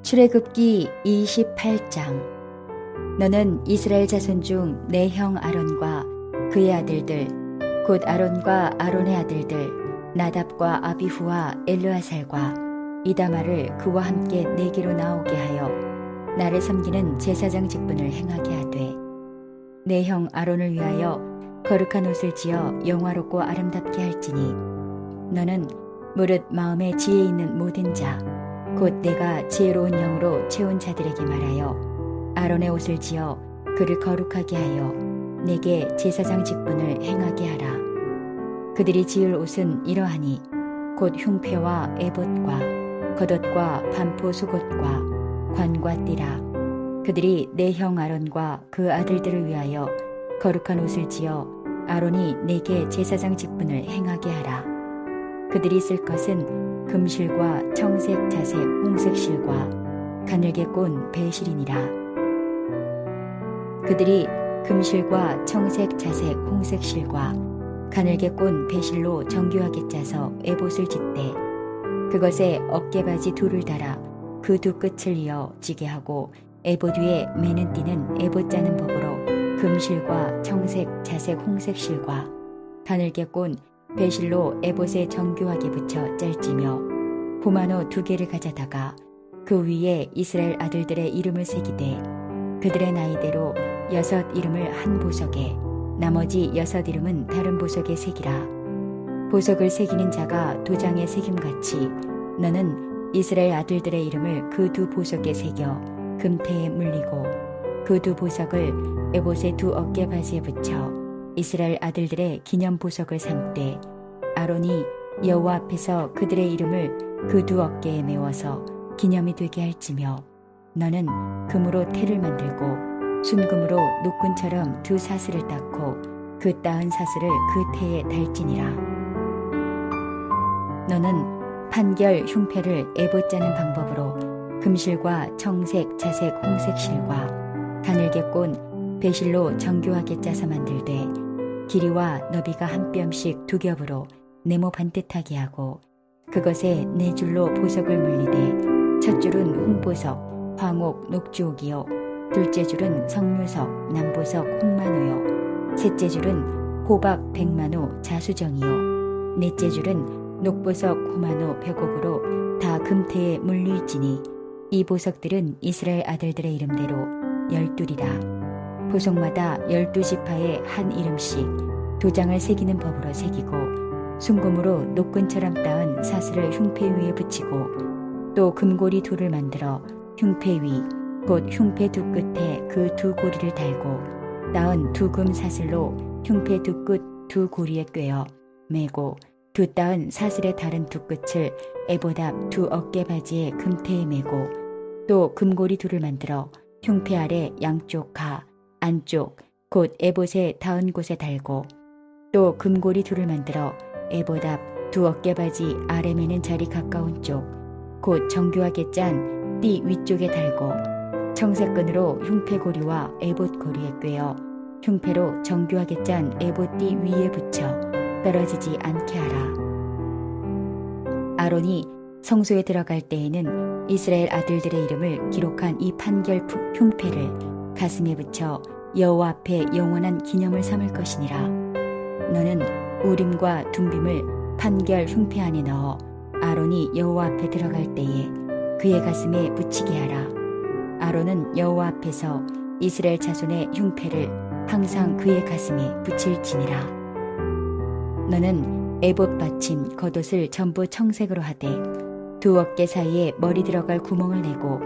출애굽기 28장. 너는 이스라엘 자손 중 내 형 아론과 그의 아들들 곧 아론과 아론의 아들들 나답과 아비후와 엘르아살과 이다말을 그와 함께 내게로 나오게 하여 나를 섬기는 제사장 직분을 행하게 하되, 내 형 아론을 위하여 거룩한 옷을 지어 영화롭고 아름답게 할지니, 너는 무릇 마음에 지혜 있는 모든 자 곧 내가 지혜로운 영으로 채운 자들에게 말하여 아론의 옷을 지어 그를 거룩하게 하여 내게 제사장 직분을 행하게 하라. 그들이 지을 옷은 이러하니 곧 흉패와 에봇과 겉옷과 반포 속옷과 관과 띠라. 그들이 내 형 아론과 그 아들들을 위하여 거룩한 옷을 지어 아론이 내게 제사장 직분을 행하게 하라. 그들이 쓸 것은 금실과 청색, 자색, 홍색 실과 가늘게 꼰 배실이니라. 그들이 금실과 청색, 자색, 홍색 실과 가늘게 꼰 배실로 정교하게 짜서 에봇을 짓되, 그것에 어깨바지 둘을 달아 그 두 끝을 이어 지게 하고 에봇 위에 매는 띠는 에봇 짜는 법으로 금실과 청색, 자색, 홍색 실과 가늘게 꼰 배실로 에봇에 정교하게 붙여 짤지며, 포마노 2개를 가져다가 그 위에 이스라엘 아들들의 이름을 새기되, 그들의 나이대로 6 이름을 한 보석에 나머지 6 이름은 다른 보석에 새기라. 보석을 새기는 자가 도장에 새김같이 너는 이스라엘 아들들의 이름을 그 두 보석에 새겨 금태에 물리고, 그 두 보석을 에봇의 두 어깨바지에 붙여 이스라엘 아들들의 기념 보석을 삼되, 아론이 여호와 앞에서 그들의 이름을 그 두 어깨에 메워서 기념이 되게 할지며, 너는 금으로 태를 만들고 순금으로 노끈처럼 두 사슬을 닦고 그 따은 사슬을 그 태에 달지니라. 너는 판결 흉패를 에봇 짜는 방법으로 금실과 청색, 자색, 홍색 실과 가늘게 꼰 배실로 정교하게 짜서 만들되, 길이와 너비가 한 뼘씩 2겹으로 네모 반듯하게 하고, 그것에 4줄로 보석을 물리되, 첫 줄은 홍보석, 황옥, 녹주옥이요, 둘째 줄은 석류석, 남보석, 홍만호요, 셋째 줄은 호박, 백만호, 자수정이요, 넷째 줄은 녹보석, 호만호, 벽옥으로 다 금태에 물릴지니, 이 보석들은 이스라엘 아들들의 이름대로 12이라. 보석마다 12지파에 한 이름씩 도장을 새기는 법으로 새기고, 순금으로 노끈처럼 따은 사슬을 흉패 위에 붙이고, 또 금고리 2를 만들어 흉패 위 곧 흉패 두 끝에 그 두 고리를 달고, 따은 두 금 사슬로 흉패 두 끝 두 고리에 꿰어 매고, 두 따은 사슬의 다른 두 끝을 에봇 앞 두 어깨바지에 금태에 매고, 또 금고리 2를 만들어 흉패 아래 양쪽 가 안쪽 곧 에봇의 닿은 곳에 달고, 또 금고리 2를 만들어 에봇 앞 두 어깨바지 아래 매는 자리 가까운 쪽 곧 정교하게 짠 띠 위쪽에 달고, 청색끈으로 흉패고리와 에봇 고리에 꿰어 흉패로 정교하게 짠 에봇 띠 위에 붙여 떨어지지 않게 하라. 아론이 성소에 들어갈 때에는 이스라엘 아들들의 이름을 기록한 이 판결 흉패를 가슴에 붙여 여호와 앞에 영원한 기념을 삼을 것이니라. 너는 우림과 둠빔을 판결 흉패 안에 넣어 아론이 여호와 앞에 들어갈 때에 그의 가슴에 붙이게 하라. 아론은 여호와 앞에서 이스라엘 자손의 흉패를 항상 그의 가슴에 붙일지니라. 너는 에봇 받침 겉옷을 전부 청색으로 하되, 두 어깨 사이에 머리 들어갈 구멍을 내고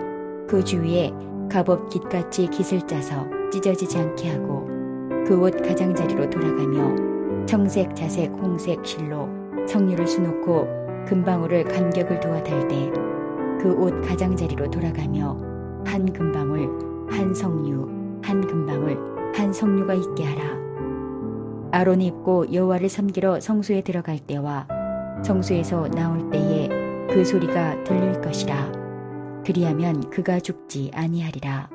그 주위에 갑옷 깃같이 깃을 짜서 찢어지지 않게 하고, 그 옷 가장자리로 돌아가며 청색, 자색, 홍색 실로 석류를 수놓고 금방울을 간격을 두어 달되, 그 옷 가장자리로 돌아가며 한 금방울, 한 석류, 한 금방울, 한 석류가 있게 하라. 아론이 입고 여호와를 섬기러 성소에 들어갈 때와 성소에서 나올 때에 그 소리가 들릴 것이라. 그리하면 그가 죽지 아니하리라.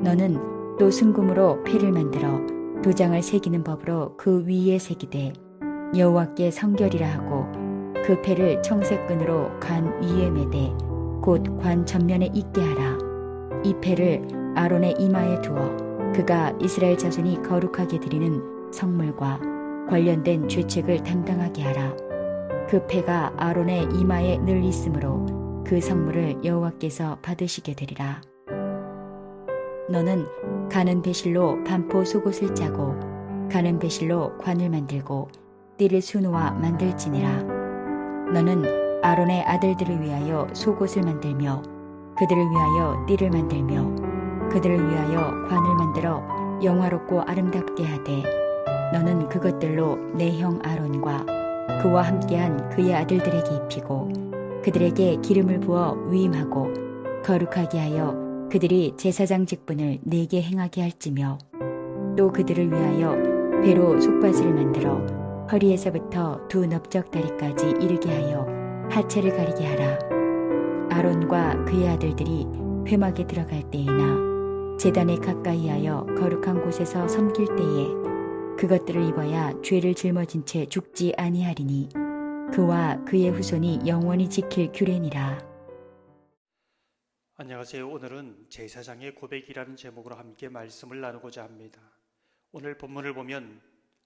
너는 또 순금으로 패를 만들어 도장을 새기는 법으로 그 위에 새기되, 여호와께 성결이라 하고 그 패를 청색끈으로 간 위에 매되 곧 관 전면에 있게 하라. 이 패를 아론의 이마에 두어 그가 이스라엘 자손이 거룩하게 드리는 성물과 관련된 죄책을 담당하게 하라. 그 패가 아론의 이마에 늘 있으므로 그 성물을 여호와께서 받으시게 되리라. 너는 가는 배실로 반포 속옷을 짜고 가는 배실로 관을 만들고 띠를 수놓아 만들지니라. 너는 아론의 아들들을 위하여 속옷을 만들며 그들을 위하여 띠를 만들며 그들을 위하여 관을 만들어 영화롭고 아름답게 하되 너는 그것들로 내 형 아론과 그와 함께한 그의 아들들에게 입히고 그들에게 기름을 부어 위임하고 거룩하게 하여 그들이 제사장 직분을 내게 행하게 할지며 또 그들을 위하여 배로 속바지를 만들어 허리에서부터 두 넓적다리까지 이르게 하여 하체를 가리게 하라. 아론과 그의 아들들이 회막에 들어갈 때에나 제단에 가까이 하여 거룩한 곳에서 섬길 때에 그것들을 입어야 죄를 짊어진 채 죽지 아니하리니 그와 그의 후손이 영원히 지킬 규례니라. 안녕하세요. 오늘은 제사장의 고백이라는 제목으로 함께 말씀을 나누고자 합니다. 오늘 본문을 보면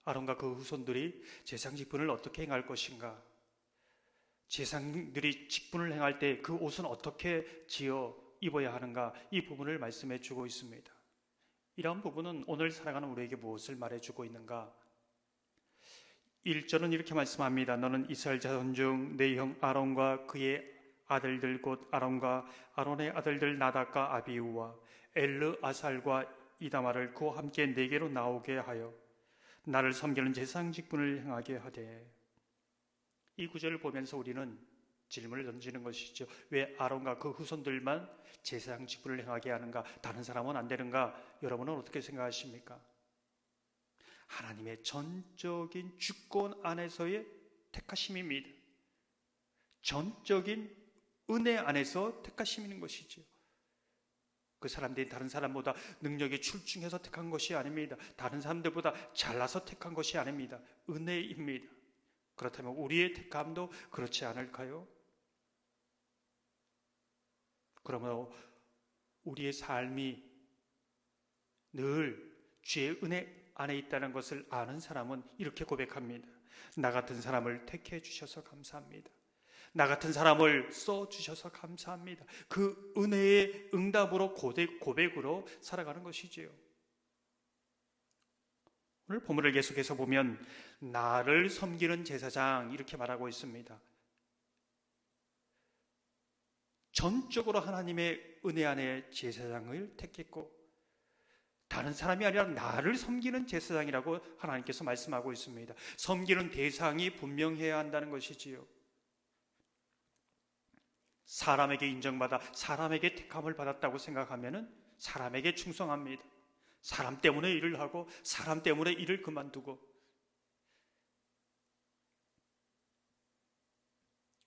아론과 그 후손들이 제사장 직분을 어떻게 행할 것인가, 제사장들이 직분을 행할 때 그 옷은 어떻게 지어 입어야 하는가, 이 부분을 말씀해 주고 있습니다. 이러한 부분은 오늘 살아가는 우리에게 무엇을 말해주고 있는가? 1절은 이렇게 말씀합니다. 너는 이스라엘 자손 중 내 형 아론과 그의 아들들 곧 아론과 아론의 아들들 나답과 아비후와 엘르아살과 이다말을 그와 함께 내게로 나오게 하여 나를 섬기는 제사장 직분을 행하게 하되. 이 구절을 보면서 우리는 질문을 던지는 것이죠. 왜 아론과 그 후손들만 제사장 직분을 행하게 하는가? 다른 사람은 안 되는가? 여러분은 어떻게 생각하십니까? 하나님의 전적인 주권 안에서의 택하심입니다. 전적인 은혜 안에서 택하심인 것이죠. 그 사람들이 다른 사람보다 능력이 출중해서 택한 것이 아닙니다. 다른 사람들보다 잘나서 택한 것이 아닙니다. 은혜입니다. 그렇다면 우리의 택함도 그렇지 않을까요? 그러므로 우리의 삶이 늘 주의 은혜 안에 있다는 것을 아는 사람은 이렇게 고백합니다. 나 같은 사람을 택해 주셔서 감사합니다. 나 같은 사람을 써주셔서 감사합니다. 그 은혜의 응답으로 고백으로 살아가는 것이지요. 오늘 본문을 계속해서 보면 나를 섬기는 제사장 이렇게 말하고 있습니다. 전적으로 하나님의 은혜 안에 제사장을 택했고 다른 사람이 아니라 나를 섬기는 제사장이라고 하나님께서 말씀하고 있습니다. 섬기는 대상이 분명해야 한다는 것이지요. 사람에게 인정받아 사람에게 택함을 받았다고 생각하면 사람에게 충성합니다. 사람 때문에 일을 하고 사람 때문에 일을 그만두고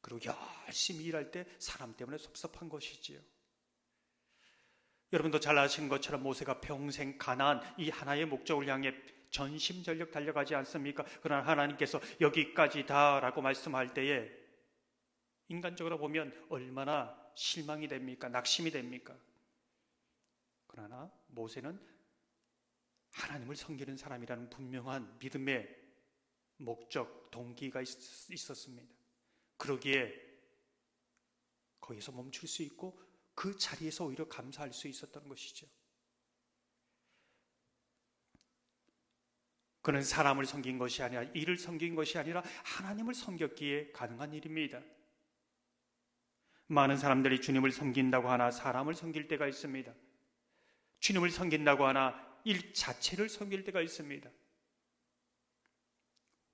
그리고 열심히 일할 때 사람 때문에 섭섭한 것이지요. 여러분도 잘 아시는 것처럼 모세가 평생 가나안 이 하나의 목적을 향해 전심전력 달려가지 않습니까? 그러나 하나님께서 여기까지다 라고 말씀할 때에 인간적으로 보면 얼마나 실망이 됩니까? 낙심이 됩니까? 그러나 모세는 하나님을 섬기는 사람이라는 분명한 믿음의 목적, 동기가 있었습니다. 그러기에 거기서 멈출 수 있고 그 자리에서 오히려 감사할 수 있었던 것이죠. 그는 사람을 섬긴 것이 아니라 일을 섬긴 것이 아니라 하나님을 섬겼기에 가능한 일입니다. 많은 사람들이 주님을 섬긴다고 하나 사람을 섬길 때가 있습니다. 주님을 섬긴다고 하나 일 자체를 섬길 때가 있습니다.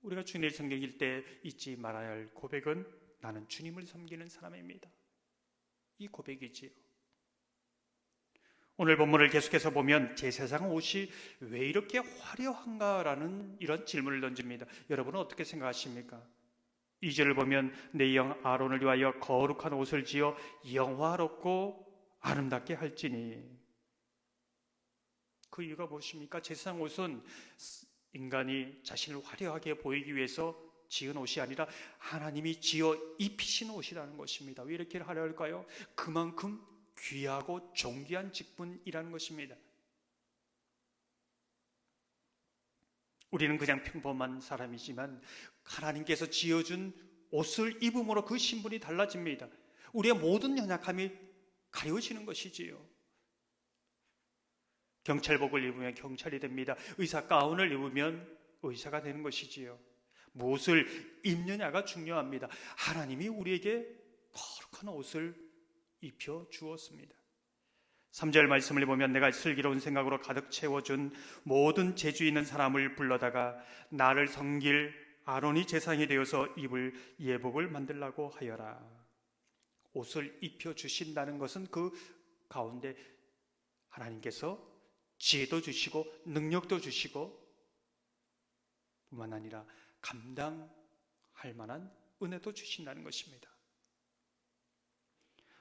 우리가 주님을 섬길 때 잊지 말아야 할 고백은 나는 주님을 섬기는 사람입니다. 이 고백이지요. 오늘 본문을 계속해서 보면 제사장 옷이 왜 이렇게 화려한가라는 이런 질문을 던집니다. 여러분은 어떻게 생각하십니까? 2절을 보면 내 형 아론을 위하여 거룩한 옷을 지어 영화롭고 아름답게 할지니. 그 이유가 무엇입니까? 제사장 옷은 인간이 자신을 화려하게 보이기 위해서 지은 옷이 아니라 하나님이 지어 입히신 옷이라는 것입니다. 왜 이렇게 하려 할까요? 그만큼 귀하고 존귀한 직분이라는 것입니다. 우리는 그냥 평범한 사람이지만 하나님께서 지어준 옷을 입음으로 그 신분이 달라집니다. 우리의 모든 연약함이 가려지는 것이지요. 경찰복을 입으면 경찰이 됩니다. 의사 가운을 입으면 의사가 되는 것이지요. 무엇을 입느냐가 중요합니다. 하나님이 우리에게 거룩한 옷을 입혀 주었습니다. 3절 말씀을 보면 내가 슬기로운 생각으로 가득 채워준 모든 재주 있는 사람을 불러다가 나를 섬길 아론이 제사장이 되어서 입을 예복을 만들라고 하여라. 옷을 입혀 주신다는 것은 그 가운데 하나님께서 지혜도 주시고 능력도 주시고 뿐만 아니라 감당할 만한 은혜도 주신다는 것입니다.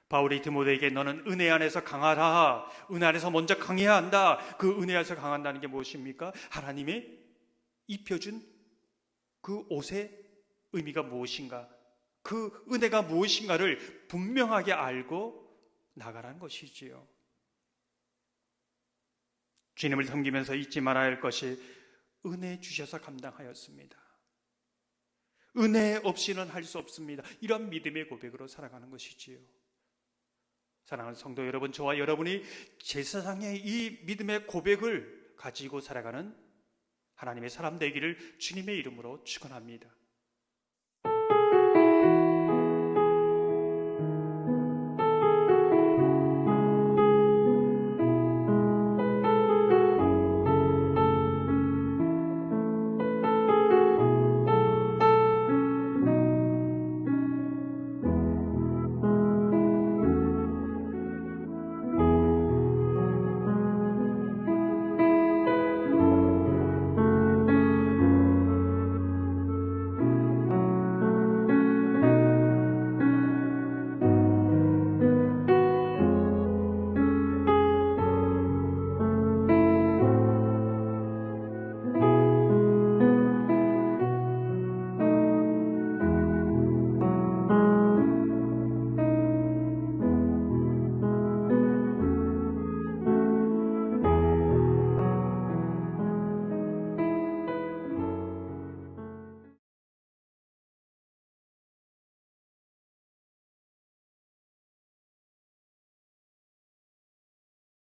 바울이 디모데에게 너는 은혜 안에서 강하라. 은혜 안에서 먼저 강해야 한다. 그 은혜 안에서 강한다는 게 무엇입니까? 하나님이 입혀준 그 옷의 의미가 무엇인가? 그 은혜가 무엇인가를 분명하게 알고 나가라는 것이지요. 주님을 섬기면서 잊지 말아야 할 것이 은혜 주셔서 감당하였습니다. 은혜 없이는 할 수 없습니다. 이런 믿음의 고백으로 살아가는 것이지요. 사랑하는 성도 여러분, 저와 여러분이 제사장의 이 믿음의 고백을 가지고 살아가는 하나님의 사람 되기를 주님의 이름으로 축원합니다.